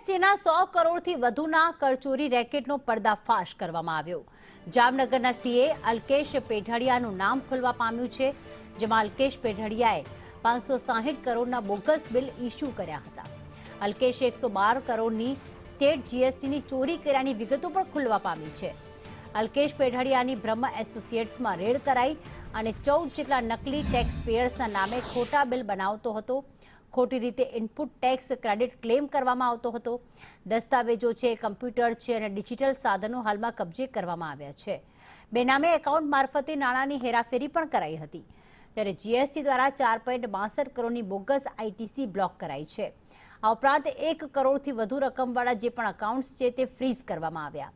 જીએસટીના 100 કરોડથી વધુના કરચોરી રેકેટનો પર્દાફાશ કરવામાં આવ્યો। જામનગરના સીએ અલ્કેશ પેઢાડિયાનું નામ ખુલવા પામ્યું છે, જેમાં અલ્કેશ પેઢાડિયાએ 560 કરોડના બોગસ બિલ ઇસ્યુ કર્યા હતા। અલ્કેશે 112 કરોડની સ્ટેટ જીએસટીની ચોરી કર્યાની વિગતો પણ ખુલવા પામી છે। અલ્કેશ પેઢાડિયાની બ્રહ્મ એસોસિએટ્સમાં રેડ કરાઈ અને 14 જેટલા નકલી ટેક્સ પેયર્સના નામે ખોટા બિલ બનાવતો હતો। ખોટી રીતે ઇનપુટ ટેક્સ ક્રેડિટ ક્લેમ કરવામાં આવતો હતો। દસ્તાવેજો છે, કમ્પ્યુટર છે અને ડિજિટલ સાધનો હાલમાં કબજે કરવામાં આવ્યા છે। બેનામે એકાઉન્ટ મારફતે નાણાંની હેરાફેરી પણ કરાઈ હતી। ત્યારે જીએસટી દ્વારા 4.62 કરોડની બોગસ આઈટીસી બ્લોક કરાઈ છે। આ ઉપરાંત 1 કરોડથી વધુ રકમવાળા જે પણ એકાઉન્ટ્સ છે તે ફ્રીઝ કરવામાં આવ્યા।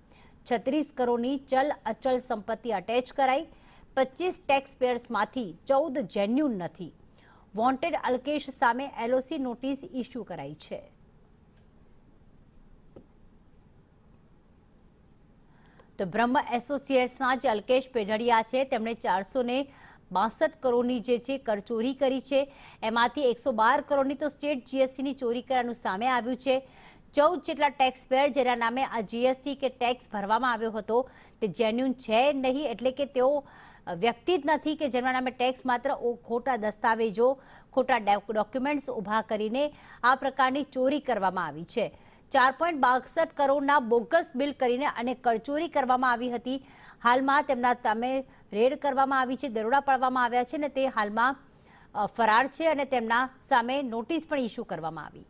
36 કરોડની ચલ અચલ સંપત્તિ અટેચ કરાઈ। 25 ટેક્સ પેયર્સમાંથી 14 જેન્યુન નથી। વોન્ટેડ અલ્કેશ સામે એલઓસી નોટિસ ઇસ્યુ કરાઈ છે। તો બ્રહ્મ એસોસિએટ્સના જે અલ્કેશ પેઢાડિયા છે તેમણે 462 કરોડની જે છે કરચોરી કરી છે। એમાંથી 112 કરોડની તો સ્ટેટ જીએસટીની ચોરી કરવાનું સામે આવ્યું છે। 14 જેટલા ટેક્સ પેયર જેના નામે આ જીએસટી કે ટેક્સ ભરવામાં આવ્યો હતો તે જેન્યુન છે નહીં, એટલે કે તેઓ વ્યક્તિ જ નથી કે જેના નામે ટેક્સ માત્ર ખોટા દસ્તાવેજો, ખોટા ડોક્યુમેન્ટ્સ ઊભા કરીને આ પ્રકારની ચોરી કરવામાં આવી છે। 4.62 કરોડના બોગસ બિલ કરીને અને કરચોરી કરવામાં આવી હતી। હાલમાં તેમના સામે રેડ કરવામાં આવી છે, દરોડા પાડવામાં આવ્યા છે અને તે હાલમાં ફરાર છે અને તેમના સામે નોટિસ પણ ઇસ્યુ કરવામાં આવી।